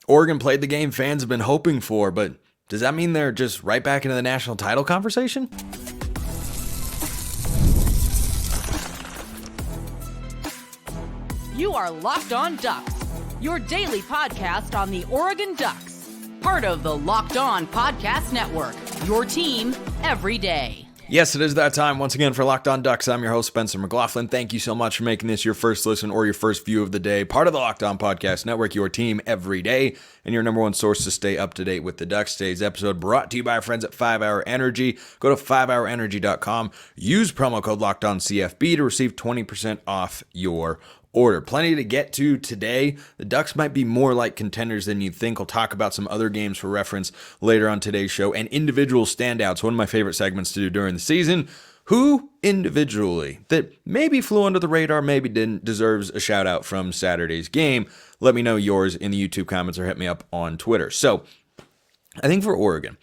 Oregon played the game fans have been hoping for, but does that mean they're just right back into the national title conversation? You are Locked On Ducks, your daily podcast on the Oregon Ducks. Part of the Locked On Podcast Network, your team every day. Yes, it is that time once again for Locked On Ducks. I'm your host, Spencer McLaughlin. Thank you so much for making this your first listen or your first view of the day. Part of the Locked On Podcast Network, your team every day, and your number one source to stay up to date with the Ducks. Today's episode brought to you by our friends at 5 Hour Energy. Go to 5hourenergy.com. Use promo code LOCKEDONCFB to receive 20% off your order. Plenty to get to today. The Ducks might be more like contenders than you'd think. We'll talk about some other games for reference later on today's show, and individual standouts, one of my favorite segments to do during the season. Who individually that maybe flew under the radar, maybe didn't, deserves a shout out from Saturday's game. Let me know yours in the YouTube comments or hit me up on Twitter. So I think for Oregon,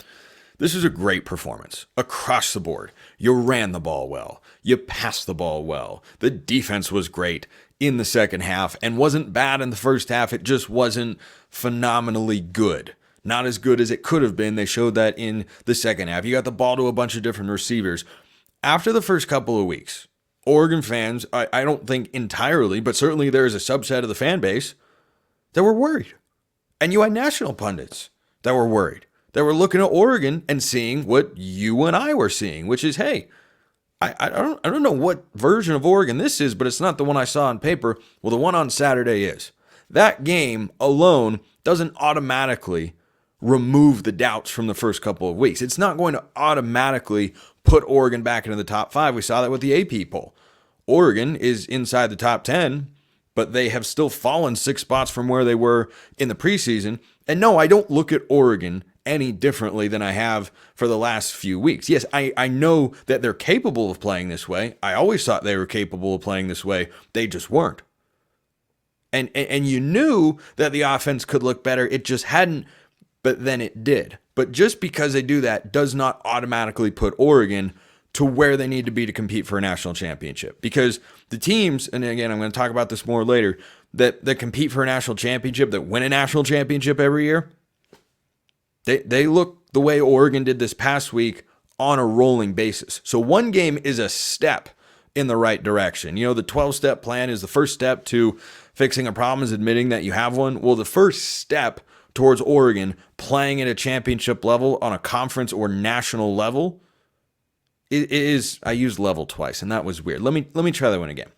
this was a great performance across the board. You ran the ball well. You passed the ball well. The defense was great in the second half and wasn't bad in the first half. It just wasn't phenomenally good. Not as good as it could have been. They showed that in the second half. You got the ball to a bunch of different receivers. After the first couple of weeks, Oregon fans, I don't think entirely, but certainly there's a subset of the fan base that were worried. And you had national pundits that were worried. They were looking at Oregon and seeing what you and I were seeing, which is, hey, I don't know what version of Oregon this is, but it's not the one I saw on paper. Well, the one on Saturday is. That game alone doesn't automatically remove the doubts from the first couple of weeks. It's not going to automatically put Oregon back into the top 5. We saw that with the AP poll. Oregon is inside the top 10, but they have still fallen 6 spots from where they were in the preseason. And no, I don't look at Oregon any differently than I have for the last few weeks. Yes, I know that they're capable of playing this way. I always thought they were capable of playing this way. They just weren't. And you knew that the offense could look better. It just hadn't, but then it did. But just because they do that does not automatically put Oregon to where they need to be to compete for a national championship. Because the teams, and again, I'm going to talk about this more later, that compete for a national championship, that win a national championship every year, They look the way Oregon did this past week on a rolling basis. So one game is a step in the right direction. You know, the 12-step plan is the first step to fixing a problem is admitting that you have one. Well, the first step towards Oregon playing at a championship level on a conference or national level is, I used level twice, and that was weird. Let me try that one again.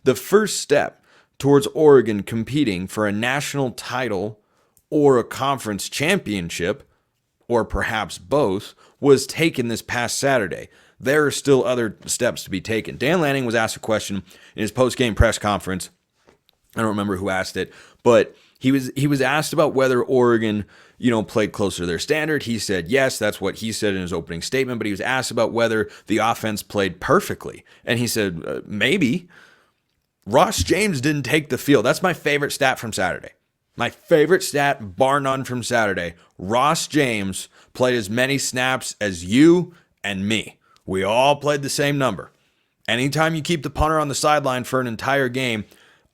The first step towards Oregon competing for a national title or a conference championship, or perhaps both, was taken this past Saturday. There are still other steps to be taken. Dan Lanning was asked a question in his post-game press conference. I don't remember who asked it, but he was asked about whether Oregon, played closer to their standard. He said yes, that's what he said in his opening statement, but he was asked about whether the offense played perfectly. And he said, maybe. Ross James didn't take the field. That's my favorite stat from Saturday. My favorite stat, bar none, from Saturday. Ross James played as many snaps as you and me. We all played the same number. Anytime you keep the punter on the sideline for an entire game,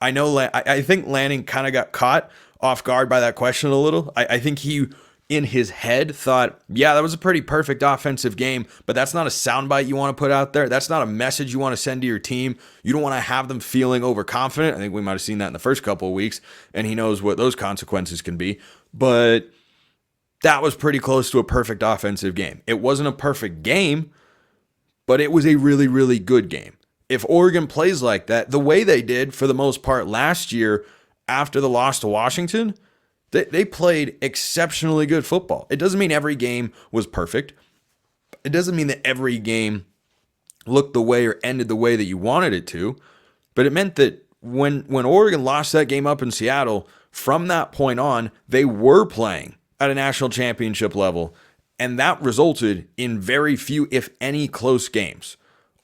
I think Lanning kind of got caught off guard by that question a little. I think he, in his head, thought, yeah, that was a pretty perfect offensive game, but that's not a soundbite you want to put out there. That's not a message you want to send to your team. You don't want to have them feeling overconfident. I think we might have seen that in the first couple of weeks, and he knows what those consequences can be. But that was pretty close to a perfect offensive game. It wasn't a perfect game, but it was a really, really good game. If Oregon plays like that, the way they did for the most part last year after the loss to Washington, they played exceptionally good football. It doesn't mean every game was perfect. It doesn't mean that every game looked the way or ended the way that you wanted it to. But it meant that when Oregon lost that game up in Seattle, from that point on, they were playing at a national championship level. And that resulted in very few, if any, close games.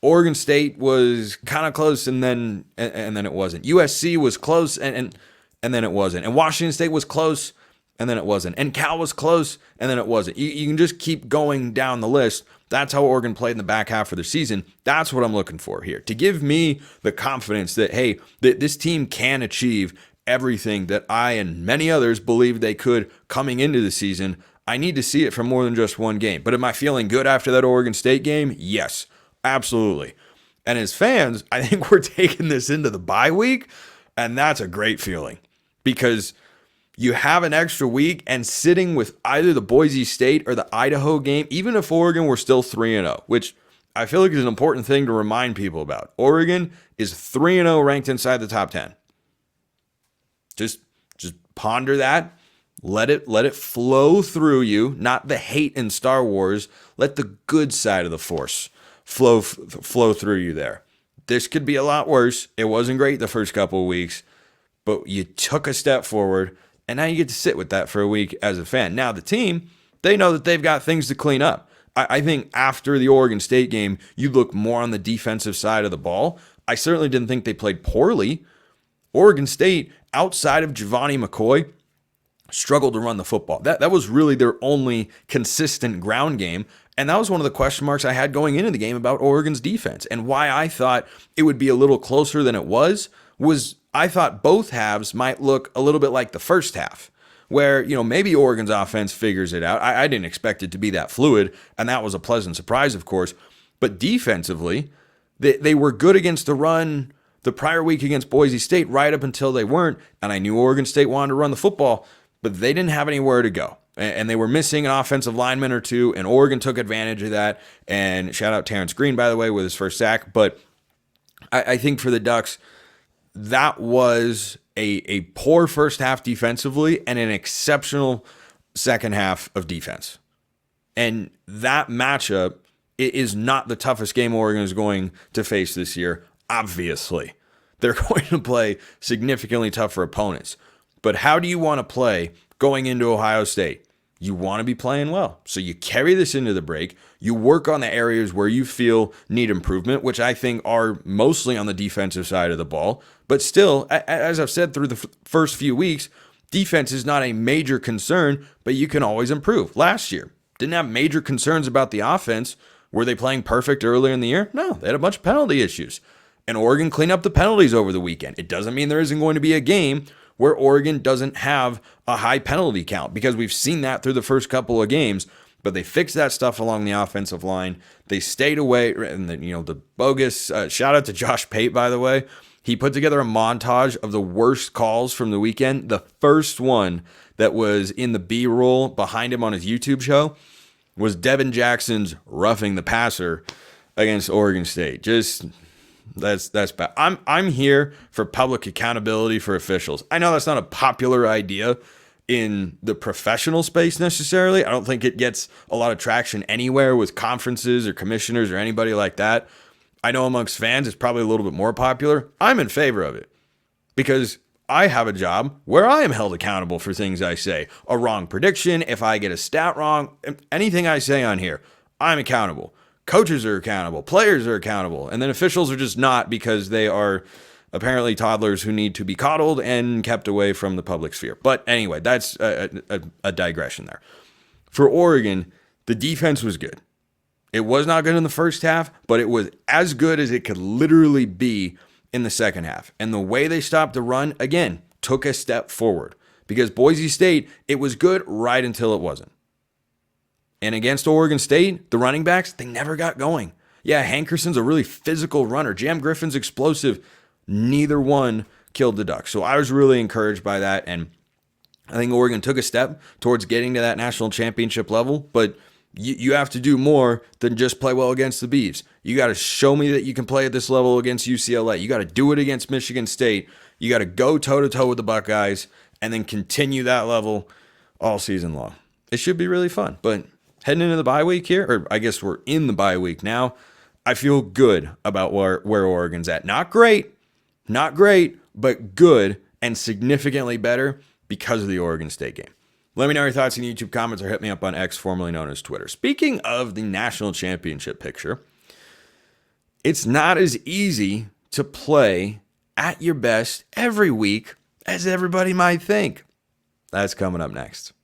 Oregon State was kind of close and then it wasn't. USC was close and then it wasn't. And Washington State was close and then it wasn't. And Cal was close and then it wasn't. You can just keep going down the list. That's how Oregon played in the back half of the season. That's what I'm looking for here. To give me the confidence that, hey, this team can achieve everything that I and many others believed they could coming into the season. I need to see it for more than just one game. But am I feeling good after that Oregon State game? Yes, absolutely. And as fans, I think we're taking this into the bye week, and that's a great feeling because you have an extra week, and sitting with either the Boise State or the Idaho game, even if Oregon were still 3-0, which I feel like is an important thing to remind people about. Oregon is 3-0 ranked inside the top 10. Just ponder that. Let it flow through you, not the hate in Star Wars. Let the good side of the Force flow through you there. This could be a lot worse. It wasn't great the first couple of weeks, but you took a step forward, and now you get to sit with that for a week as a fan. Now the team, they know that they've got things to clean up. I think after the Oregon State game, you look more on the defensive side of the ball. I certainly didn't think they played poorly. Oregon State, outside of Giovanni McCoy, struggled to run the football. That was really their only consistent ground game. And that was one of the question marks I had going into the game about Oregon's defense. And why I thought it would be a little closer than it was I thought both halves might look a little bit like the first half, where, maybe Oregon's offense figures it out. I didn't expect it to be that fluid, and that was a pleasant surprise, of course. But defensively, they were good against the run the prior week against Boise State right up until they weren't. And I knew Oregon State wanted to run the football, but they didn't have anywhere to go. And they were missing an offensive lineman or two, and Oregon took advantage of that. And shout out Terrence Green, by the way, with his first sack. But I think for the Ducks, that was a poor first half defensively and an exceptional second half of defense. And that matchup is not the toughest game Oregon is going to face this year, obviously. They're going to play significantly tougher opponents. But how do you want to play going into Ohio State? You want to be playing well. So you carry this into the break. You work on the areas where you feel need improvement, which I think are mostly on the defensive side of the ball. But still, as I've said through the first few weeks, defense is not a major concern, but you can always improve. Last year, didn't have major concerns about the offense. Were they playing perfect earlier in the year? No, they had a bunch of penalty issues. And Oregon cleaned up the penalties over the weekend. It doesn't mean there isn't going to be a game where Oregon doesn't have a high penalty count, because we've seen that through the first couple of games. But they fixed that stuff along the offensive line. They stayed away, and the bogus shout out to Josh Pate, by the way. He put together a montage of the worst calls from the weekend. The first one that was in the B-roll behind him on his YouTube show was Devin Jackson's roughing the passer against Oregon State. That's bad. I'm here for public accountability for officials. I know that's not a popular idea in the professional space necessarily. I don't think it gets a lot of traction anywhere with conferences or commissioners or anybody like that. I know amongst fans it's probably a little bit more popular. I'm in favor of it because I have a job where I am held accountable for things I say. A wrong prediction, if I get a stat wrong, anything I say on here, I'm accountable. Coaches are accountable, players are accountable, and then officials are just not, because they are apparently toddlers who need to be coddled and kept away from the public sphere. But anyway, that's a digression there. For Oregon, the defense was good. It was not good in the first half, but it was as good as it could literally be in the second half. And the way they stopped the run, again, took a step forward, because Boise State, it was good right until it wasn't. And against Oregon State, the running backs, they never got going. Yeah, Hankerson's a really physical runner. Jam Griffin's explosive. Neither one killed the Ducks. So I was really encouraged by that. And I think Oregon took a step towards getting to that national championship level. But you have to do more than just play well against the Beavs. You got to show me that you can play at this level against UCLA. You got to do it against Michigan State. You got to go toe-to-toe with the Buckeyes and then continue that level all season long. It should be really fun. But heading into the bye week here, or I guess we're in the bye week now, I feel good about where Oregon's at. Not great, but good and significantly better because of the Oregon State game. Let me know your thoughts in the YouTube comments or hit me up on X, formerly known as Twitter. Speaking of the national championship picture, it's not as easy to play at your best every week as everybody might think. That's coming up next.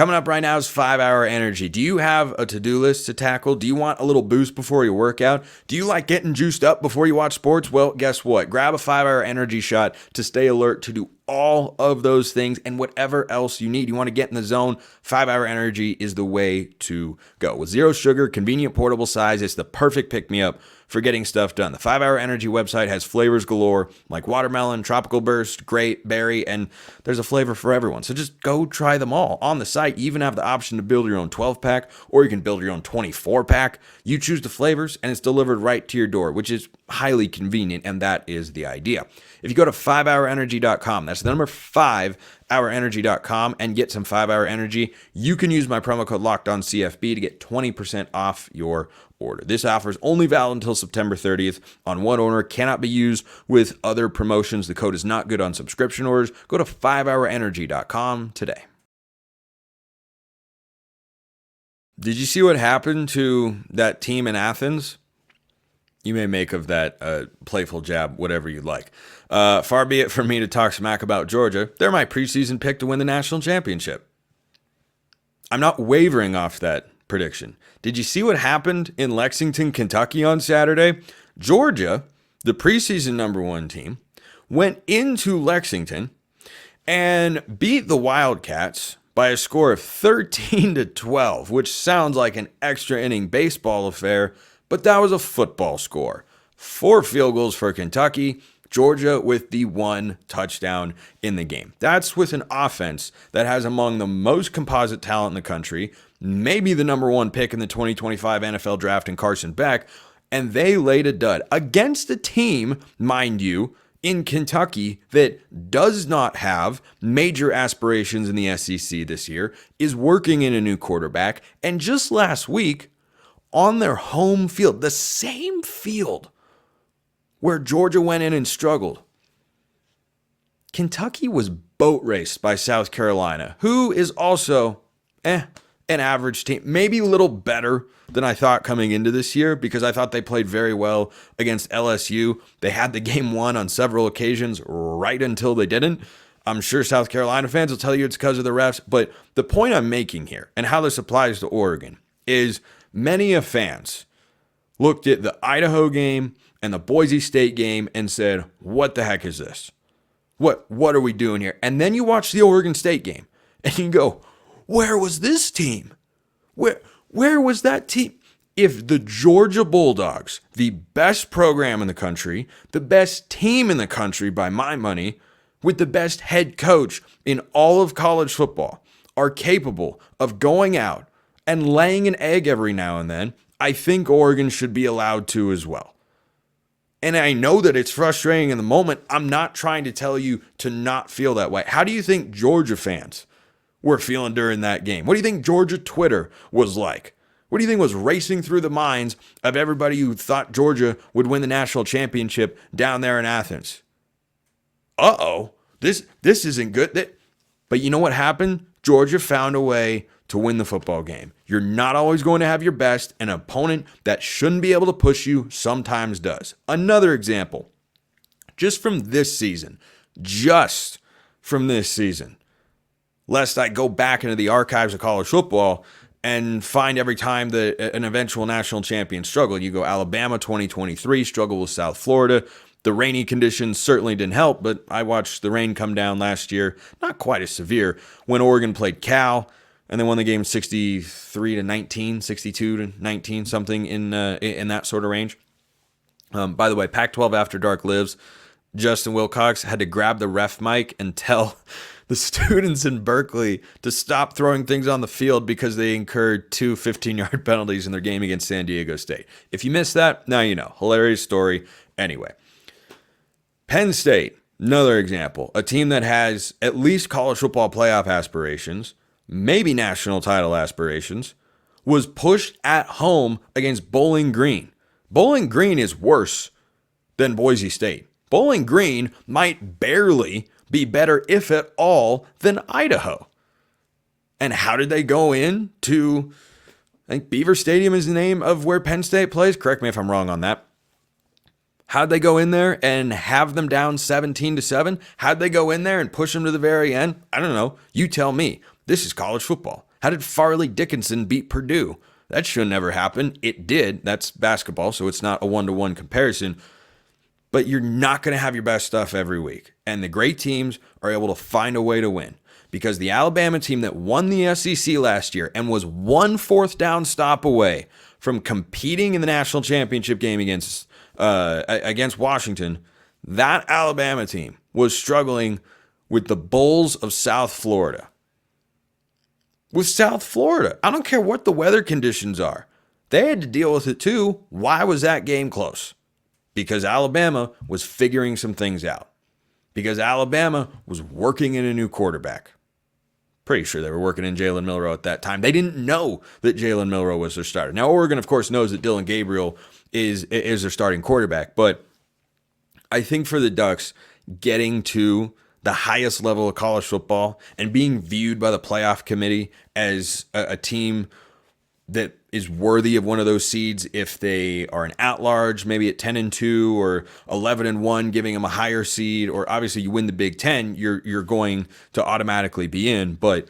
Coming up right now is 5-Hour Energy. Do you have a to-do list to tackle? Do you want a little boost before your workout? Do you like getting juiced up before you watch sports? Well, guess what? Grab a 5-Hour Energy shot to stay alert, to do all of those things and whatever else you need. You want to get in the zone, 5-Hour Energy is the way to go. With zero sugar, convenient portable size, it's the perfect pick-me-up for getting stuff done. The 5-Hour Energy website has flavors galore like watermelon, tropical burst, grape, berry, and there's a flavor for everyone. So just go try them all. On the site, you even have the option to build your own 12-pack or you can build your own 24-pack. You choose the flavors and it's delivered right to your door, which is highly convenient, and that is the idea. If you go to 5hourenergy.com, that's the number 5hourenergy.com, and get some 5-Hour Energy, you can use my promo code LOCKEDONCFB to get 20% off your order. This offer is only valid until September 30th on one order, cannot be used with other promotions. The code is not good on subscription orders. Go to 5hourenergy.com today. Did you see what happened to that team in Athens? You may make of that playful jab whatever you'd like. Far be it from me to talk smack about Georgia. They're my preseason pick to win the national championship. I'm not wavering off that prediction. Did you see what happened in Lexington, Kentucky on Saturday? Georgia, the preseason number 1 team, went into Lexington and beat the Wildcats by a score of 13-12, which sounds like an extra inning baseball affair, but that was a football score. 4 field goals for Kentucky, Georgia with the 1 touchdown in the game. That's with an offense that has among the most composite talent in the country, maybe the number 1 pick in the 2025 NFL draft in Carson Beck, and they laid a dud against a team, mind you, in Kentucky that does not have major aspirations in the SEC this year, is working in a new quarterback, and just last week, on their home field, the same field where Georgia went in and struggled, Kentucky was boat raced by South Carolina, who is also an average team, maybe a little better than I thought coming into this year, because I thought they played very well against LSU. They had the game won on several occasions right until they didn't. I'm sure South Carolina fans will tell you it's because of the refs, but the point I'm making here and how this applies to Oregon is many of fans looked at the Idaho game and the Boise State game and said, what the heck is this? What are we doing here? And then you watch the Oregon State game and you go, where was this team? Where was that team? If the Georgia Bulldogs, the best program in the country, the best team in the country by my money, with the best head coach in all of college football, are capable of going out and laying an egg every now and then, I think Oregon should be allowed to as well. And I know that it's frustrating in the moment. I'm not trying to tell you to not feel that way. How do you think Georgia fans were feeling during that game? What do you think Georgia Twitter was like? What do you think was racing through the minds of everybody who thought Georgia would win the national championship down there in Athens? This isn't good. But you know what happened? Georgia found a way to win the football game. You're not always going to have your best. An opponent that shouldn't be able to push you sometimes does. Another example, just from this season, lest I go back into the archives of college football and find every time that an eventual national champion struggled. You go Alabama 2023, struggle with South Florida. The rainy conditions certainly didn't help, but I watched the rain come down last year, not quite as severe, when Oregon played Cal and they won the game 63-19, 62-19, something in that sort of range. By the way, Pac-12 After Dark lives. Justin Wilcox had to grab the ref mic and tell the students in Berkeley to stop throwing things on the field because they incurred 2 15-yard penalties in their game against San Diego State. If you missed that, now you know. Hilarious story. Anyway, Penn State, another example. A team that has at least college football playoff aspirations, maybe national title aspirations, was pushed at home against Bowling Green. Bowling Green is worse than Boise State. Bowling Green might barely be better, if at all, than Idaho. And how did they go in to, I think Beaver Stadium is the name of where Penn State plays. Correct me if I'm wrong on that. How'd they go in there and have them down 17-7? How'd they go in there and push them to the very end? I don't know. You tell me. This is college football. How did Farley Dickinson beat Purdue? That should never happen. It did. That's basketball, so it's not a one-to-one comparison. But you're not going to have your best stuff every week. And the great teams are able to find a way to win. Because the Alabama team that won the SEC last year and was one fourth down stop away from competing in the national championship game against Washington, that Alabama team was struggling with the Bulls of South Florida. With South Florida, I don't care what the weather conditions are. They had to deal with it too. Why was that game close? Because Alabama was figuring some things out. Because Alabama was working in a new quarterback. Pretty sure they were working in Jalen Milroe at that time. They didn't know that Jalen Milroe was their starter. Now, Oregon, of course, knows that Dylan Gabriel is their starting quarterback. But I think for the Ducks, getting to the highest level of college football and being viewed by the playoff committee as a team that is worthy of one of those seeds if they are an at-large, maybe at 10-2 or 11-1, giving them a higher seed, or obviously you win the Big Ten, you're going to automatically be in, but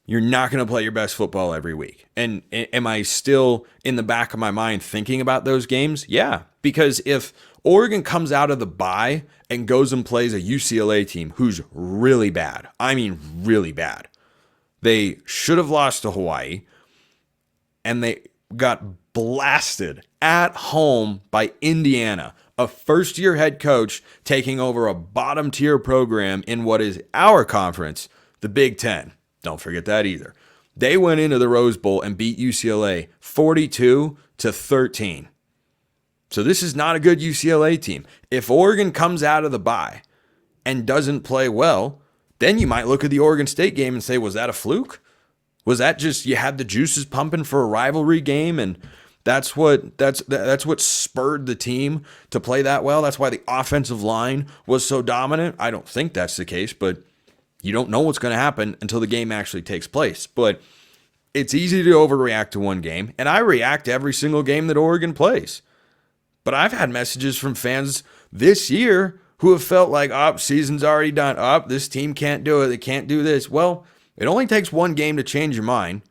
you're not going to play your best football every week. And am I still in the back of my mind thinking about those games? Yeah, because if Oregon comes out of the bye and goes and plays a UCLA team who's really bad, I mean really bad, they should have lost to Hawaii, and they got blasted at home by Indiana, a first-year head coach taking over a bottom-tier program in what is our conference, the Big Ten. Don't forget that either. They went into the Rose Bowl and beat UCLA 42-13. So this is not a good UCLA team. If Oregon comes out of the bye and doesn't play well, then you might look at the Oregon State game and say, was that a fluke? Was that just you had the juices pumping for a rivalry game, and that's what spurred the team to play that well? That's why the offensive line was so dominant? I don't think that's the case, but you don't know what's going to happen until the game actually takes place. But it's easy to overreact to one game, and I react to every single game that Oregon plays. But I've had messages from fans this year who have felt like, season's already done. This team can't do it. They can't do this. Well, it only takes one game to change your mind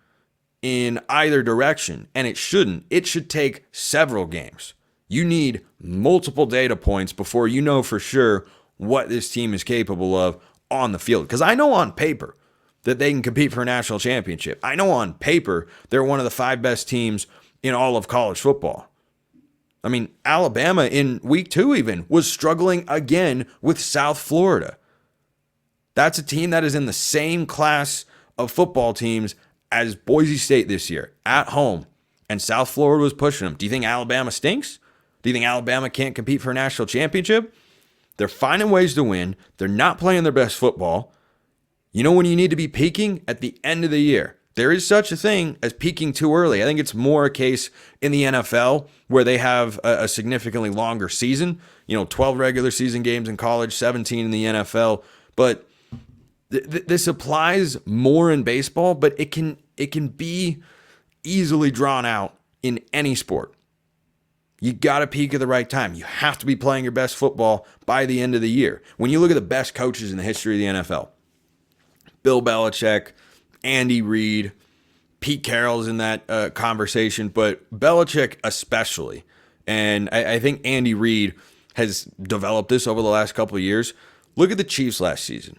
in either direction, and it shouldn't. It should take several games. You need multiple data points before you know for sure what this team is capable of on the field. Because I know on paper that they can compete for a national championship. I know on paper they're one of the 5 best teams in all of college football. I mean, Alabama in week 2 even was struggling again with South Florida. That's a team that is in the same class of football teams as Boise State this year, at home. And South Florida was pushing them. Do you think Alabama stinks? Do you think Alabama can't compete for a national championship? They're finding ways to win. They're not playing their best football. You know when you need to be peaking? At the end of the year. There is such a thing as peaking too early. I think it's more a case in the NFL where they have a significantly longer season. 12 regular season games in college, 17 in the NFL. But this applies more in baseball, but it can be easily drawn out in any sport. You got to peak at the right time. You have to be playing your best football by the end of the year. When you look at the best coaches in the history of the NFL, Bill Belichick, Andy Reid, Pete Carroll's in that conversation, but Belichick especially. And I think Andy Reid has developed this over the last couple of years. Look at the Chiefs last season.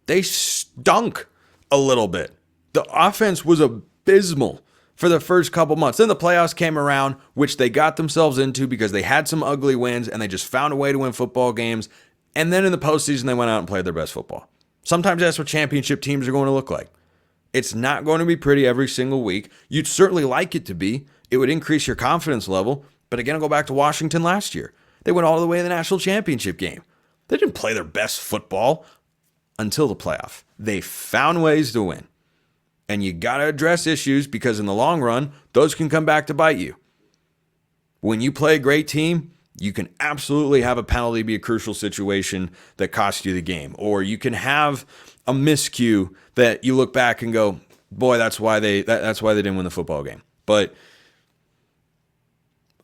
They stunk a little bit. The offense was abysmal for the first couple months. Then the playoffs came around, which they got themselves into because they had some ugly wins and they just found a way to win football games. And then in the postseason, they went out and played their best football. Sometimes that's what championship teams are going to look like. It's not going to be pretty every single week. You'd certainly like it to be. It would increase your confidence level. But again, I'll go back to Washington last year. They went all the way to the national championship game. They didn't play their best football until the playoff. They found ways to win. And you got to address issues because in the long run, those can come back to bite you. When you play a great team, you can absolutely have a penalty be a crucial situation that costs you the game. Or you can have a miscue that you look back and go, boy, that's why they didn't win the football game. But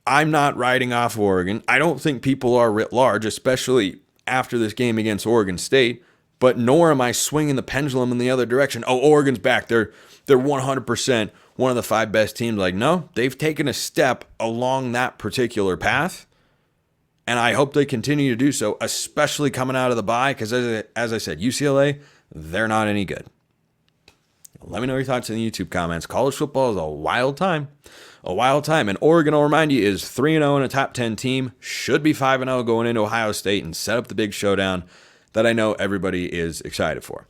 I'm not riding off Oregon. I don't think people are writ large, especially after this game against Oregon State. but nor am I swinging the pendulum in the other direction. Oh, Oregon's back. They're 100% one of the 5 best teams. Like, no, they've taken a step along that particular path, and I hope they continue to do so, especially coming out of the bye, because as I said, UCLA, they're not any good. Let me know your thoughts in the YouTube comments. College football is a wild time. And Oregon, I'll remind you, is 3-0 in a top 10 team, should be 5-0 going into Ohio State and set up the big showdown that I know everybody is excited for.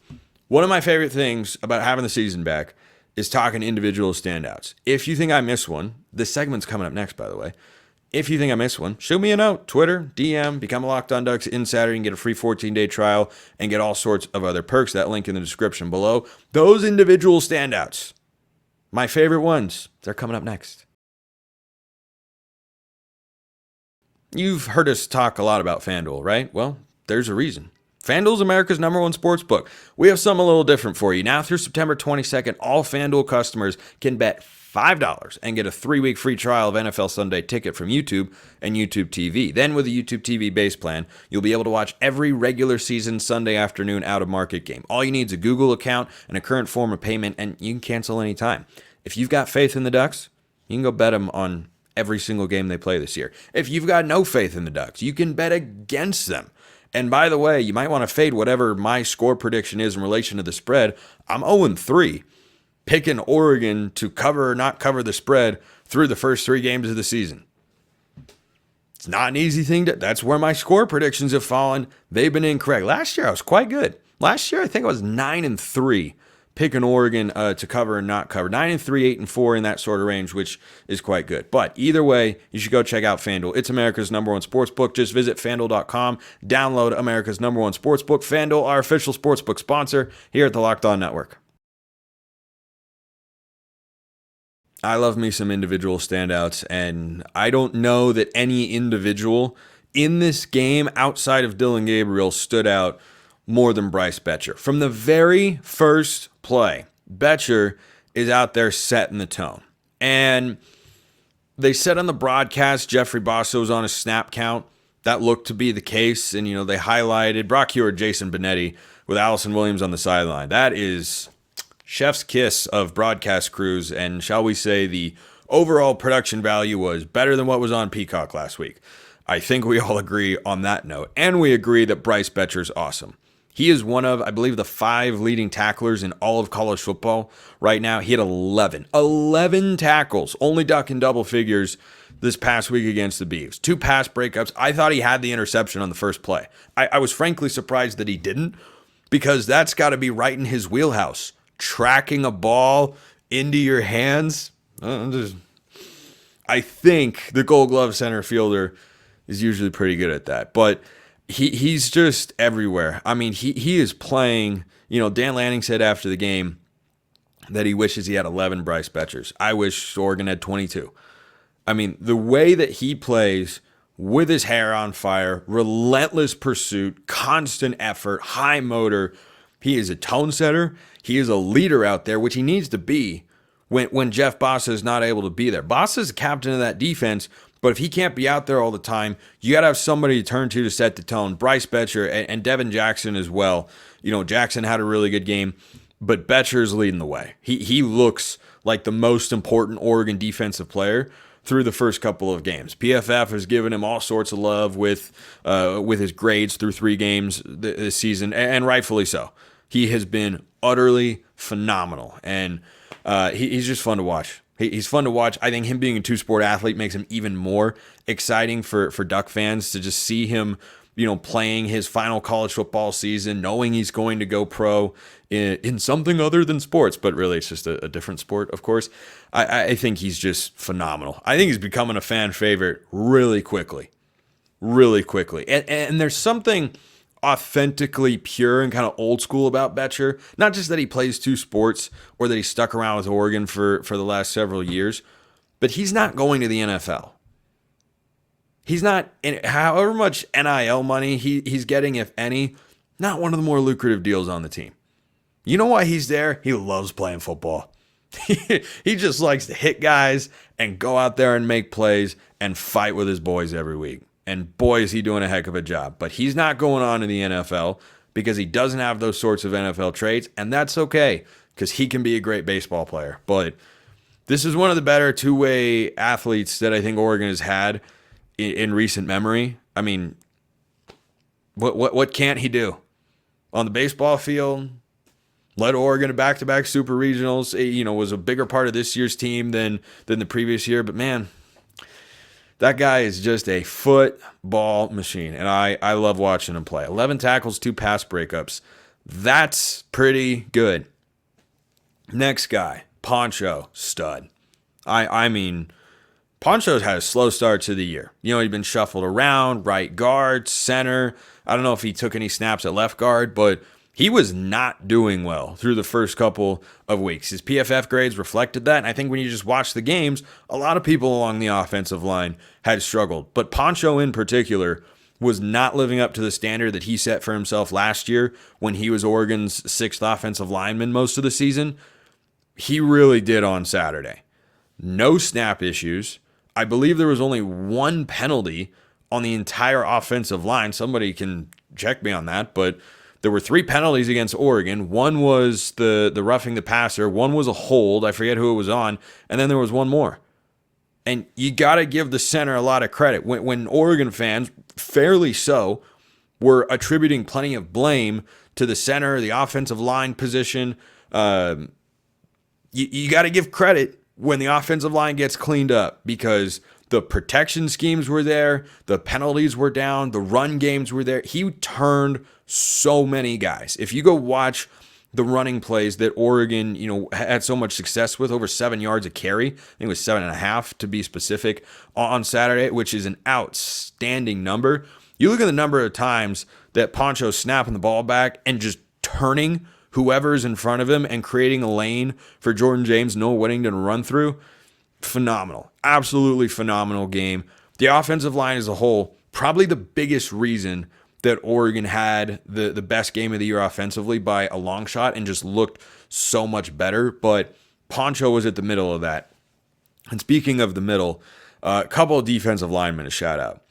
One of my favorite things about having the season back is talking individual standouts. If you think I missed one, this segment's coming up next, by the way. If you think I missed one, shoot me a note, Twitter, DM, become a Locked On Ducks insider, and get a free 14-day trial and get all sorts of other perks. That link in the description below. Those individual standouts, my favorite ones, they're coming up next. You've heard us talk a lot about FanDuel, right? Well, there's a reason. FanDuel's America's #1 sportsbook. We have something a little different for you. Now through September 22nd, all FanDuel customers can bet $5 and get a 3-week free trial of NFL Sunday Ticket from YouTube and YouTube TV. Then with the YouTube TV base plan, you'll be able to watch every regular season Sunday afternoon out-of-market game. All you need is a Google account and a current form of payment, and you can cancel anytime. If you've got faith in the Ducks, you can go bet them on every single game they play this year. If you've got no faith in the Ducks, you can bet against them. And by the way, you might want to fade whatever my score prediction is in relation to the spread. I'm 0-3. Picking Oregon to cover or not cover the spread through the first 3 games of the season. It's not an easy thing that's where my score predictions have fallen. They've been incorrect. Last year I was quite good. Last year I think I was 9-3 picking Oregon to cover and not cover. 9-3, 8-4 in that sort of range, which is quite good. But either way, you should go check out FanDuel. It's America's #1 sportsbook. Just visit FanDuel.com. Download America's #1 sportsbook. FanDuel, our official sportsbook sponsor here at the Locked On Network. I love me some individual standouts, and I don't know that any individual in this game outside of Dylan Gabriel stood out more than Bryce Betcher. From the very first play, Betcher is out there setting the tone. And they said on the broadcast Jeffrey Basso was on a snap count. That looked to be the case, and they highlighted Brock Huard, Jason Benetti with Allison Williams on the sideline. That is chef's kiss of broadcast crews, and shall we say the overall production value was better than what was on Peacock last week. I think we all agree on that note, and we agree that Bryce Betcher's awesome. He is one of, I believe, the 5 leading tacklers in all of college football right now. He had 11 tackles, only duck in double figures this past week against the Beavs. 2 pass breakups. I thought he had the interception on the first play. I was frankly surprised that he didn't, because that's got to be right in his wheelhouse. Tracking a ball into your hands. I think the Gold Glove center fielder is usually pretty good at that, but he's just everywhere. I mean, he is playing. Dan Lanning said after the game that he wishes he had 11 Bryce Betchers. I wish Oregon had 22. I mean, the way that he plays with his hair on fire, relentless pursuit, constant effort, high motor. He is a tone setter. He is a leader out there, which he needs to be when Jeff Bossa is not able to be there. Bossa is the captain of that defense, but if he can't be out there all the time, you got to have somebody to turn to set the tone. Bryce Betcher and Devin Jackson as well. Jackson had a really good game, but Betcher's leading the way. He looks like the most important Oregon defensive player through the first couple of games. PFF has given him all sorts of love with his grades through 3 games this season, and rightfully so. He has been utterly phenomenal, and he's just fun to watch. He's fun to watch. I think him being a 2-sport athlete makes him even more exciting for Duck fans to just see him, playing his final college football season, knowing he's going to go pro in something other than sports, but really it's just a different sport, of course. I think he's just phenomenal. I think he's becoming a fan favorite really quickly. And there's something authentically pure and kind of old school about Betcher. Not just that he plays 2 sports or that he stuck around with Oregon for the last several years, but he's not going to the NFL. He's not, however much NIL money he's getting, if any, not one of the more lucrative deals on the team. You know why he's there? He loves playing football. He just likes to hit guys and go out there and make plays and fight with his boys every week. And boy, is he doing a heck of a job. But he's not going on to the NFL because he doesn't have those sorts of NFL traits, and that's okay because he can be a great baseball player. But this is one of the better two-way athletes that I think Oregon has had in recent memory. I mean, what can't he do? On the baseball field, led Oregon to back-to-back super regionals, was a bigger part of this year's team than the previous year. But, man, that guy is just a football machine, and I love watching him play. 11 tackles, 2 pass breakups. That's pretty good. Next guy, Poncho, stud. I mean, Poncho's had a slow start to the year. He'd been shuffled around, right guard, center. I don't know if he took any snaps at left guard, but he was not doing well through the first couple of weeks. His PFF grades reflected that, and I think when you just watch the games, a lot of people along the offensive line had struggled. But Poncho in particular was not living up to the standard that he set for himself last year when he was Oregon's 6th offensive lineman most of the season. He really did on Saturday. No snap issues. I believe there was only 1 penalty on the entire offensive line. Somebody can check me on that, but there were 3 penalties against Oregon. One was the roughing the passer. One was a hold. I forget who it was on. And then there was one more. And you got to give the center a lot of credit. When Oregon fans, fairly so, were attributing plenty of blame to the center, the offensive line position, you got to give credit when the offensive line gets cleaned up, because the protection schemes were there, the penalties were down, the run games were there. He turned so many guys. If you go watch the running plays that Oregon, had so much success with, over 7 yards a carry, I think it was 7.5 to be specific, on Saturday, which is an outstanding number. You look at the number of times that Poncho's snapping the ball back and just turning whoever's in front of him and creating a lane for Jordan James, Noah Whittington to run through. Phenomenal. Absolutely phenomenal game. The offensive line as a whole, probably the biggest reason that Oregon had the best game of the year offensively by a long shot and just looked so much better. But Poncho was at the middle of that. And speaking of the middle, a couple of defensive linemen to shout out.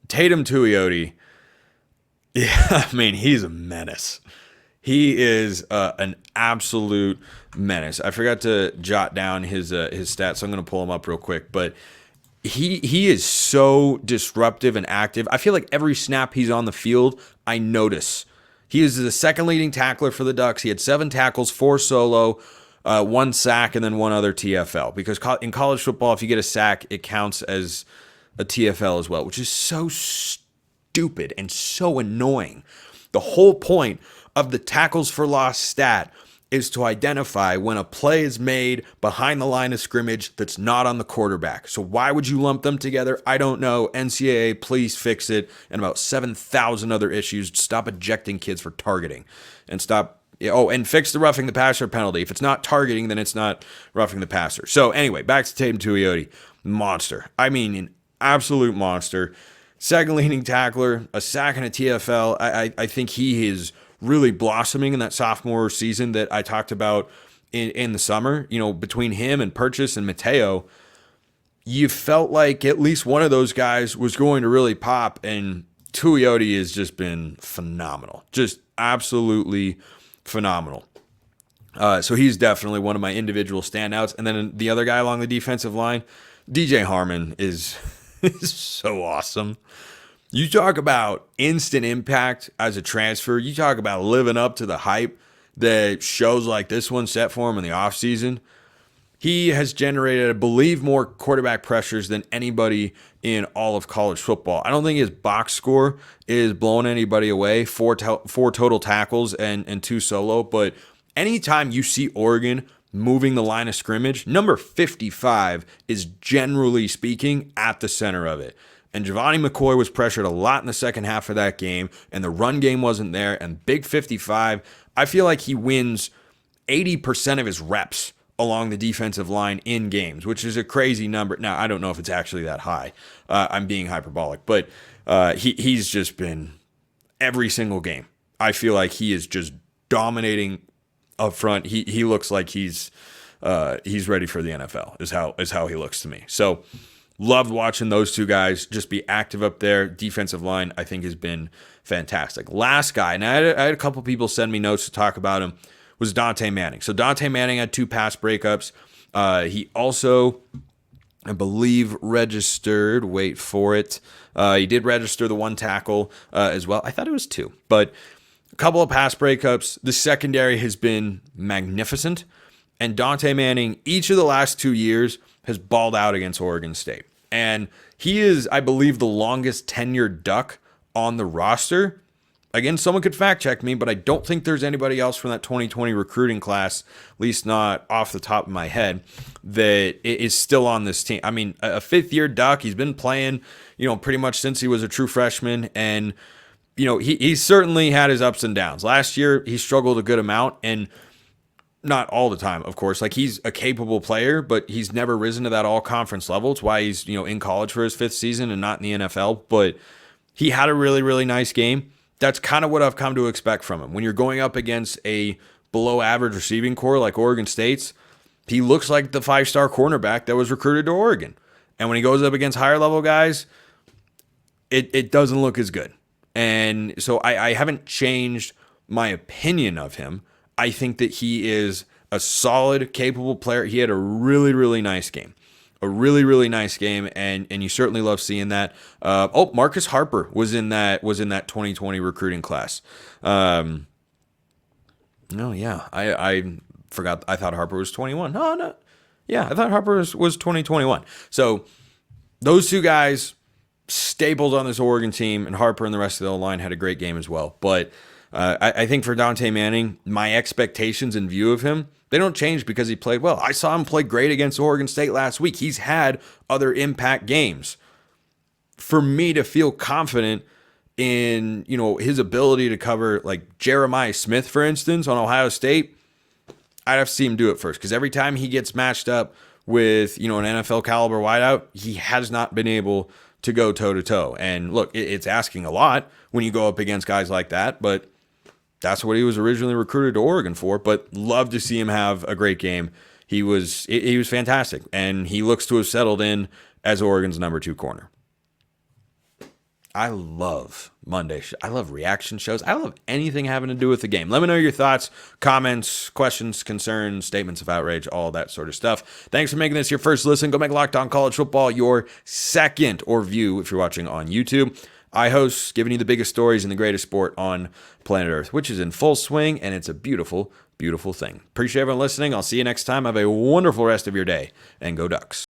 Tatum Tuioti, yeah, I mean, he's a menace. He is an absolute menace. I forgot to jot down his stats, so I'm going to pull him up real quick. But he is so disruptive and active. I feel like every snap he's on the field, I notice. He is the second leading tackler for the Ducks. He had 7 tackles, 4 solo, 1 sack, and then 1 other TFL. Because in college football, if you get a sack, it counts as a TFL as well, which is so stupid and so annoying. The whole point of the tackles for loss stat is to identify when a play is made behind the line of scrimmage that's not on the quarterback. So why would you lump them together? I don't know. NCAA, please fix it. And about 7,000 other issues. Stop ejecting kids for targeting. And and fix the roughing the passer penalty. If it's not targeting, then it's not roughing the passer. So anyway, back to Tatum Tuioti. Monster. I mean, an absolute monster. Second leading tackler, a sack and a TFL. I think he is really blossoming in that sophomore season that I talked about in the summer. Between him and Purchase and Mateo, you felt like at least one of those guys was going to really pop, and Tuioti has just been phenomenal. Just absolutely phenomenal. So he's definitely one of my individual standouts. And then the other guy along the defensive line, DJ Harmon is so awesome. You talk about instant impact as a transfer. You talk about living up to the hype that shows like this one set for him in the offseason. He has generated, I believe, more quarterback pressures than anybody in all of college football. I don't think his box score is blowing anybody away. 4 total tackles and 2 solo. But anytime you see Oregon moving the line of scrimmage, number 55 is generally speaking at the center of it. And Giovanni McCoy was pressured a lot in the second half of that game, and the run game wasn't there. And Big 55, I feel like he wins 80% of his reps along the defensive line in games, which is a crazy number. Now, I don't know if it's actually that high. I'm being hyperbolic, but he's just been every single game. I feel like he is just dominating up front. He looks like he's ready for the NFL is how he looks to me. So loved watching those two guys just be active up there. Defensive line, I think, has been fantastic. Last guy, and I had a couple people send me notes to talk about him, was Dante Manning. So Dante Manning had 2 pass breakups. He also, I believe, registered, wait for it, he did register the 1 tackle as well. I thought it was 2, but a couple of pass breakups. The secondary has been magnificent. And Dante Manning, each of the last 2 years, has balled out against Oregon State. And he is, I believe, the longest tenured Duck on the roster. Again, someone could fact check me, but I don't think there's anybody else from that 2020 recruiting class, at least not off the top of my head, that is still on this team. I mean, a 5th-year Duck, he's been playing, pretty much since he was a true freshman. And he certainly had his ups and downs. Last year, he struggled a good amount, and not all the time, of course. Like, he's a capable player, but he's never risen to that all-conference level. It's why he's, in college for his 5th season and not in the NFL. But he had a really, really nice game. That's kind of what I've come to expect from him. When you're going up against a below-average receiving core like Oregon State's, he looks like the 5-star cornerback that was recruited to Oregon. And when he goes up against higher-level guys, it doesn't look as good. And so I haven't changed my opinion of him. I think that he is a solid, capable player. He had a really, really nice game. A really, really nice game, and you certainly love seeing that. Marcus Harper was in that 2020 recruiting class. I forgot. I thought Harper was 21. No. Yeah, I thought Harper was 2021. So those 2 guys, staples on this Oregon team, and Harper and the rest of the O-line had a great game as well. But I think for Dante Manning, my expectations in view of him, they don't change because he played well. I saw him play great against Oregon State last week. He's had other impact games. For me to feel confident in, his ability to cover, like Jeremiah Smith, for instance, on Ohio State, I'd have to see him do it first, because every time he gets matched up with, an NFL caliber wideout, he has not been able to go toe-to-toe. And look, it's asking a lot when you go up against guys like that, but that's what he was originally recruited to Oregon for. But love to see him have a great game. He was fantastic, and he looks to have settled in as Oregon's number 2 corner. I love Monday. I love reaction shows. I love anything having to do with the game. Let me know your thoughts, comments, questions, concerns, statements of outrage, all that sort of stuff. Thanks for making this your first listen. Go make Locked On College Football your second, or view if you're watching on YouTube. I host giving you the biggest stories in the greatest sport on planet Earth, which is in full swing, and it's a beautiful, beautiful thing. Appreciate everyone listening. I'll see you next time. Have a wonderful rest of your day, and go Ducks.